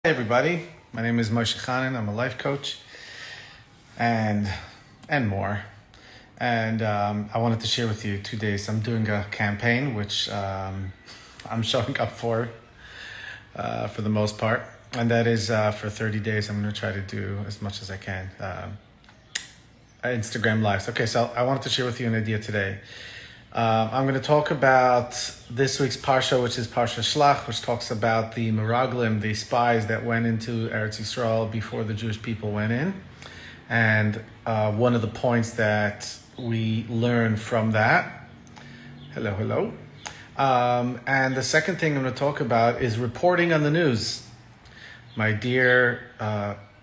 Hey everybody, my name is Moshe Chanan. I'm a life coach and more. And I wanted to share with you 2 days. I'm doing a campaign which I'm showing up for the most part. And that is for 30 days. I'm going to try to do as much as I can. Instagram Lives. Okay, so I wanted to share with you an idea today. I'm going to talk about this week's Parsha, which is Parsha Shlach, which talks about the Meraglim, the spies that went into Eretz Yisrael before the Jewish people went in. And one of the points that we learn from that, hello. And the second thing I'm going to talk about is reporting on the news. My dear,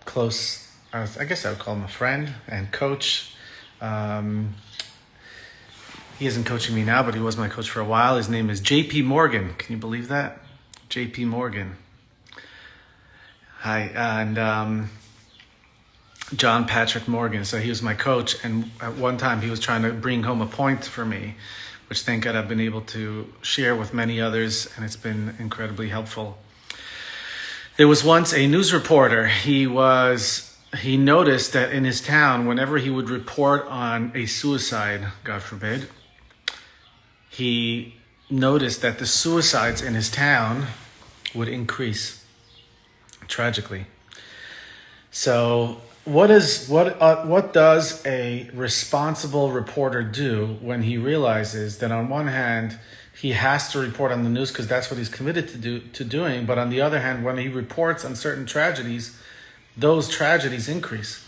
close, I guess I would call him a friend and coach, he isn't coaching me now, but he was my coach for a while. His name is J.P. Morgan. Can you believe that? J.P. Morgan. Hi. And John Patrick Morgan. So he was my coach. And at one time he was trying to bring home a point for me, which thank God I've been able to share with many others. And it's been incredibly helpful. There was once a news reporter. He noticed that in his town, whenever he would report on a suicide, God forbid, he noticed that the suicides in his town would increase tragically. So what does a responsible reporter do when he realizes that on one hand he has to report on the news because that's what he's committed to doing, but on the other hand, when he reports on certain tragedies, those tragedies increase?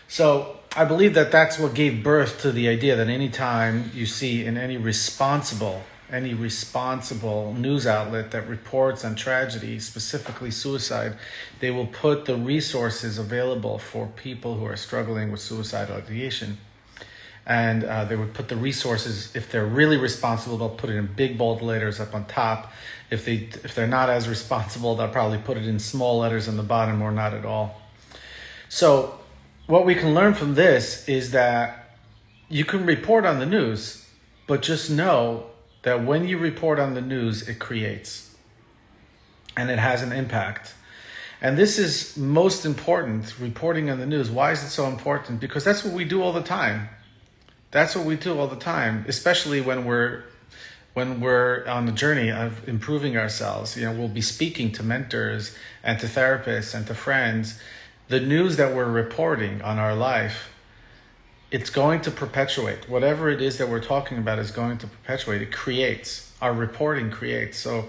So I believe that that's what gave birth to the idea that anytime you see in any responsible news outlet that reports on tragedy, specifically suicide, they will put the resources available for people who are struggling with suicidal ideation. And they would put the resources, if they're really responsible, they'll put it in big bold letters up on top. If they're not as responsible, they'll probably put it in small letters on the bottom or not at all. So what we can learn from this is that you can report on the news, but just know that when you report on the news, it creates and it has an impact. And this is most important, reporting on the news. Why is it so important? Because that's what we do all the time. That's what we do all the time, especially when we're on the journey of improving ourselves. We'll be speaking to mentors and to therapists and to friends. The news that we're reporting on our life, it's going to perpetuate. Whatever it is that we're talking about is going to perpetuate. It creates. Our reporting creates. So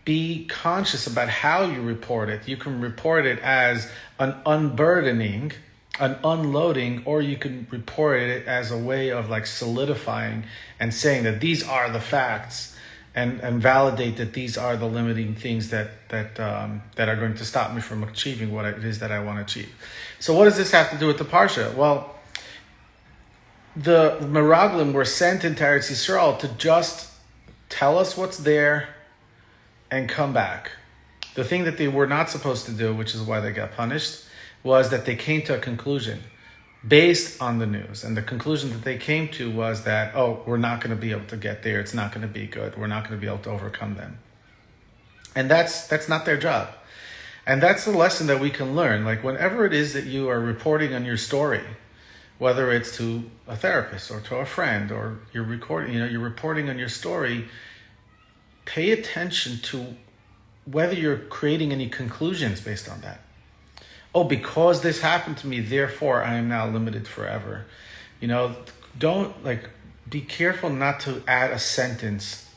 be conscious about how you report it. You can report it as an unburdening, an unloading, or you can report it as a way of like solidifying and saying that these are the facts and validate that these are the limiting things that are going to stop me from achieving what it is that I want to achieve. So what does this have to do with the Parsha? Well, the Meraglim were sent into Eretz Yisrael to just tell us what's there and come back. The thing that they were not supposed to do, which is why they got punished, was that they came to a conclusion based on the news. And the conclusion that they came to was that, we're not going to be able to get there. It's not going to be good. We're not going to be able to overcome them. And that's not their job. And that's the lesson that we can learn. Like whenever it is that you are reporting on your story, whether it's to a therapist or to a friend, or you're reporting on your story, pay attention to whether you're creating any conclusions based on that. Because this happened to me, therefore I am now limited forever. Be careful not to add a sentence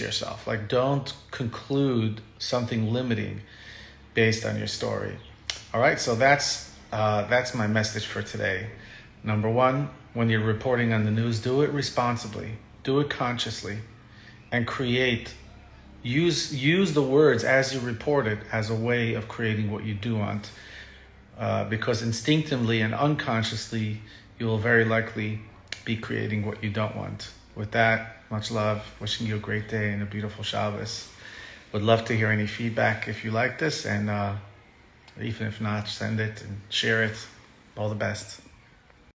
yourself. Like don't conclude something limiting based on your story. All right, so that's my message for today. Number one, when you're reporting on the news, do it responsibly, do it consciously, and use the words as you report it as a way of creating what you do want. Because instinctively and unconsciously, you will very likely be creating what you don't want. With that, much love. Wishing you a great day and a beautiful Shabbos. Would love to hear any feedback if you like this. And even if not, send it and share it. All the best.